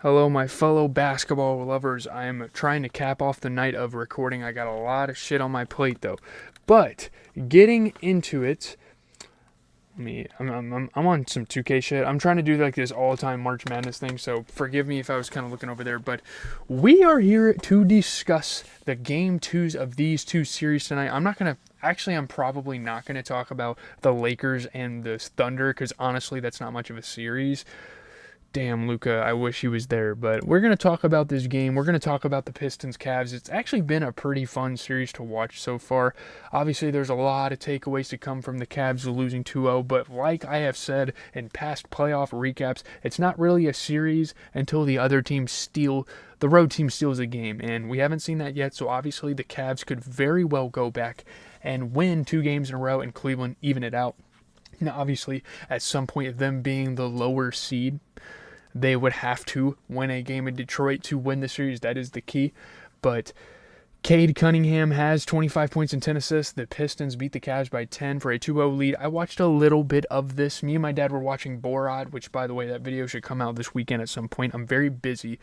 Hello, my fellow basketball lovers. I am trying to cap off the night of recording. I got a lot of shit on my plate though. But getting into it, I'm on some 2K shit. I'm trying to do like this all-time March Madness thing, so forgive me if I was kind of looking over there. But we are here to discuss the game twos of these two series tonight. I'm probably not gonna talk about the Lakers and the Thunder because honestly, that's not much of a series. Damn, Luca, I wish he was there. But we're going to talk about this game. We're going to talk about the Pistons Cavs. It's actually been a pretty fun series to watch so far. Obviously, there's a lot of takeaways to come from the Cavs losing 2-0. But like I have said in past playoff recaps, it's not really a series until the road team steals a game. And we haven't seen that yet. So obviously, the Cavs could very well go back and win 2 games in a row, and Cleveland even it out. Now, obviously, at some point, them being the lower seed, they would have to win a game in Detroit to win the series. That is the key. But Cade Cunningham has 25 points and 10 assists. The Pistons beat the Cavs by 10 for a 2-0 lead. I watched a little bit of this. Me and my dad were watching Borat, which, by the way, that video should come out this weekend at some point. I'm very busy.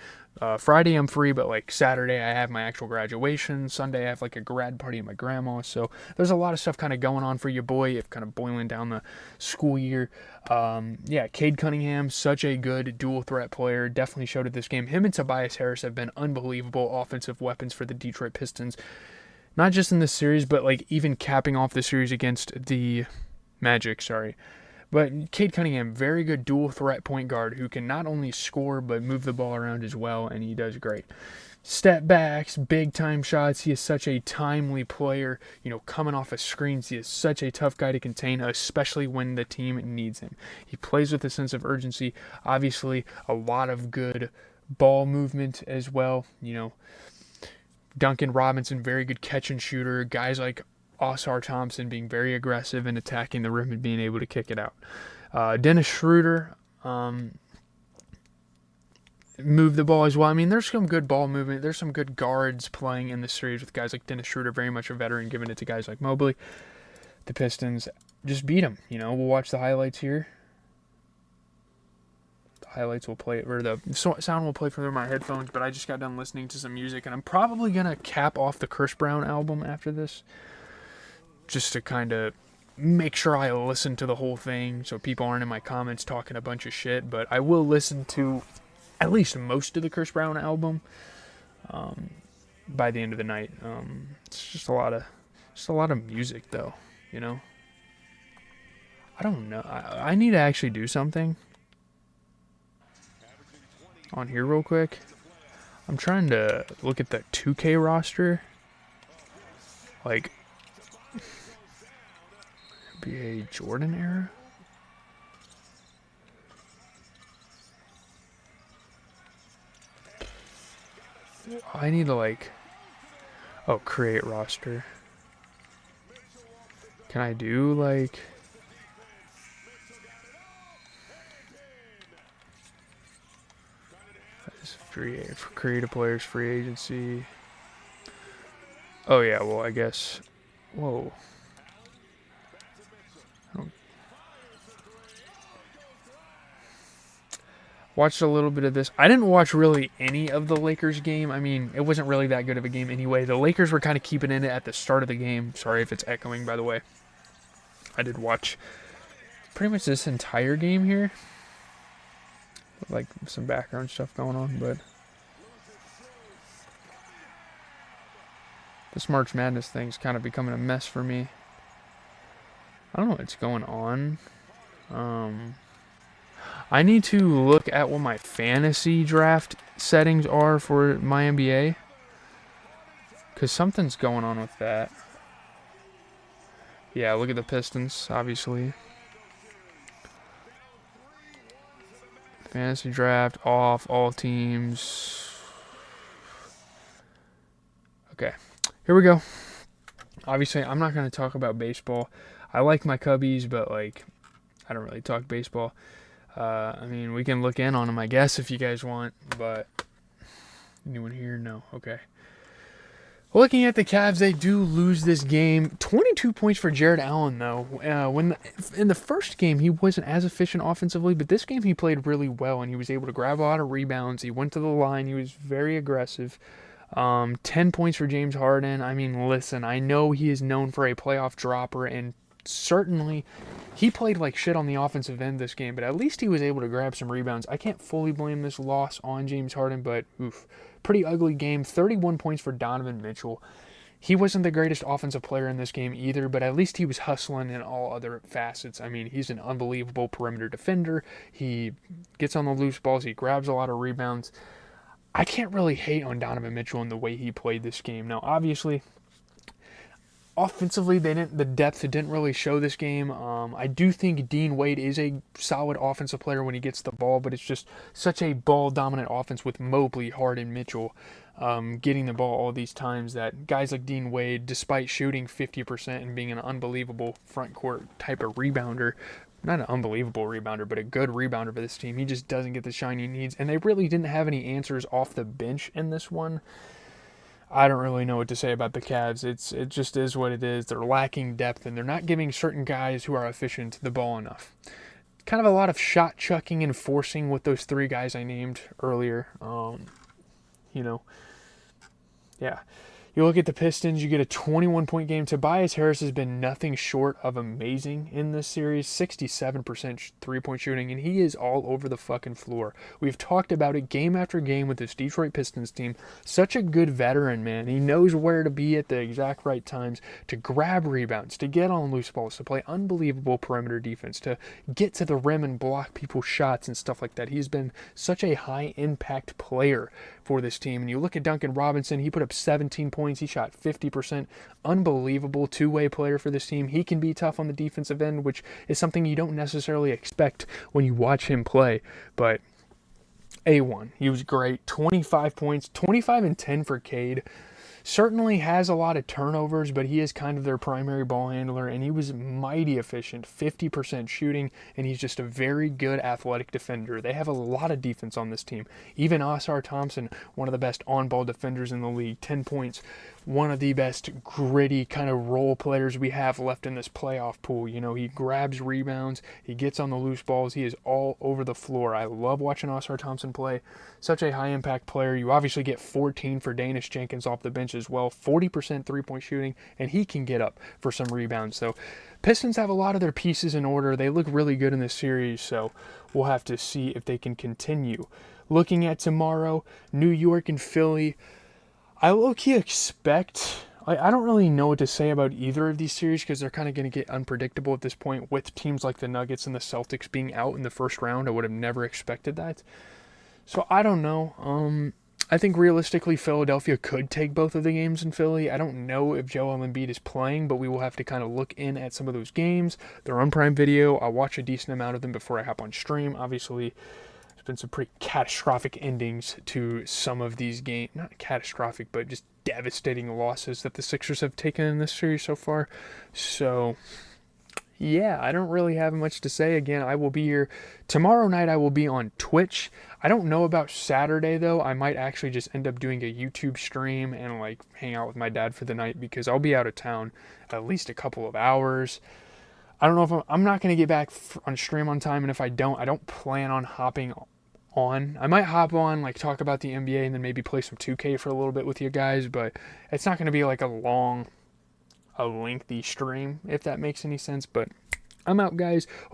Friday I'm free, but like Saturday I have my actual graduation. Sunday I have like a grad party at my grandma's. So there's a lot of stuff kind of going on for your boy, if kind of boiling down the school year. Cade Cunningham, such a good dual threat player. Definitely showed it this game. Him and Tobias Harris have been unbelievable offensive weapons for the Detroit Pistons. Not just in this series, but like even capping off the series against the Magic, But Cade Cunningham, very good dual threat point guard who can not only score but move the ball around as well, and he does great. Step backs, big time shots. He is such a timely player, coming off of screens. He is such a tough guy to contain, especially when the team needs him. He plays with a sense of urgency. Obviously, a lot of good ball movement as well. Duncan Robinson, very good catch and shooter. Guys like Oscar Thompson being very aggressive and attacking the rim and being able to kick it out. Dennis Schroeder moved the ball as well. I mean, there's some good ball movement. There's some good guards playing in the series with guys like Dennis Schroeder, very much a veteran, giving it to guys like Mobley. The Pistons just beat them. We'll watch the highlights here. The highlights will play, or the sound will play through my headphones, but I just got done listening to some music, and I'm probably going to cap off the Chris Brown album after this, just to kind of make sure I listen to the whole thing so people aren't in my comments talking a bunch of shit. But I will listen to at least most of the Chris Brown album by the end of the night. It's just a lot of music though, I don't know. I need to actually do something on here real quick. I'm trying to look at the 2K roster. Like NBA Jordan era. I need to create roster. Can I do create a player's free agency? Oh yeah, well I guess. Whoa. Watched a little bit of this. I didn't watch really any of the Lakers game. I mean, it wasn't really that good of a game anyway. The Lakers were kind of keeping in it at the start of the game. Sorry if it's echoing, by the way. I did watch pretty much this entire game here. Like some background stuff going on, but this March Madness thing's kind of becoming a mess for me. I don't know what's going on. I need to look at what my fantasy draft settings are for my NBA, because something's going on with that. Yeah, look at the Pistons, obviously. Fantasy draft, off, all teams. Okay, here we go. Obviously, I'm not going to talk about baseball. I like my Cubbies, but I don't really talk baseball. I mean, we can look in on them, I guess, if you guys want, but anyone here? No. Okay. Looking at the Cavs, they do lose this game. 22 points for Jared Allen, though. In the first game, he wasn't as efficient offensively, but this game he played really well, and he was able to grab a lot of rebounds. He went to the line. He was very aggressive. 10 points for James Harden. I mean, listen, I know he is known for a playoff dropper, and certainly he played like shit on the offensive end this game, but at least he was able to grab some rebounds. I can't fully blame this loss on James Harden, but oof. Pretty ugly game. 31 points for Donovan Mitchell. He wasn't the greatest offensive player in this game either, but at least he was hustling in all other facets. I mean, he's an unbelievable perimeter defender. He gets on the loose balls. He grabs a lot of rebounds. I can't really hate on Donovan Mitchell in the way he played this game. Now, obviously, offensively, the depth didn't really show this game. I do think Dean Wade is a solid offensive player when he gets the ball, but it's just such a ball-dominant offense with Mobley, Harden, Mitchell getting the ball all these times that guys like Dean Wade, despite shooting 50% and being an unbelievable front court type of rebounder, not an unbelievable rebounder, but a good rebounder for this team, he just doesn't get the shine he needs. And they really didn't have any answers off the bench in this one. I don't really know what to say about the Cavs. It just is what it is. They're lacking depth, and they're not giving certain guys who are efficient the ball enough. Kind of a lot of shot chucking and forcing with those three guys I named earlier. Yeah. You look at the Pistons, you get a 21-point game. Tobias Harris has been nothing short of amazing in this series. 67% three-point shooting, and he is all over the fucking floor. We've talked about it game after game with this Detroit Pistons team. Such a good veteran, man. He knows where to be at the exact right times to grab rebounds, to get on loose balls, to play unbelievable perimeter defense, to get to the rim and block people's shots and stuff like that. He's been such a high-impact player for this team. And you look at Duncan Robinson, he put up 17 points. He shot 50%. Unbelievable two-way player for this team. He can be tough on the defensive end, which is something you don't necessarily expect when you watch him play. But A1, he was great. 25 points, 25 and 10 for Cade. Certainly has a lot of turnovers, but he is kind of their primary ball handler, and he was mighty efficient, 50% shooting, and he's just a very good athletic defender. They have a lot of defense on this team. Even Oscar Thompson, one of the best on-ball defenders in the league, 10 points. One of the best gritty kind of role players we have left in this playoff pool. You know, he grabs rebounds, he gets on the loose balls, he is all over the floor. I love watching Oscar Thompson play. Such a high-impact player. You obviously get 14 for Danish Jenkins off the bench as well. 40% three-point shooting, and he can get up for some rebounds. So Pistons have a lot of their pieces in order. They look really good in this series, so we'll have to see if they can continue. Looking at tomorrow, New York and Philly, I low-key expect... I don't really know what to say about either of these series because they're kind of going to get unpredictable at this point with teams like the Nuggets and the Celtics being out in the first round. I would have never expected that. So I don't know. I think realistically Philadelphia could take both of the games in Philly. I don't know if Joel Embiid is playing, but we will have to kind of look in at some of those games. They're on Prime Video. I'll watch a decent amount of them before I hop on stream. Obviously, there's been some pretty catastrophic endings to some of these games. Not catastrophic, but just devastating losses that the Sixers have taken in this series so far. So... yeah, I don't really have much to say. Again, I will be here tomorrow night. I will be on Twitch. I don't know about Saturday though. I might actually just end up doing a YouTube stream and like hang out with my dad for the night because I'll be out of town at least a couple of hours. I don't know if I'm not going to get back on stream on time, and if I don't plan on hopping on. I might hop on, like talk about the NBA and then maybe play some 2K for a little bit with you guys, but it's not going to be like a lengthy stream, if that makes any sense. But I'm out, guys. Hopefully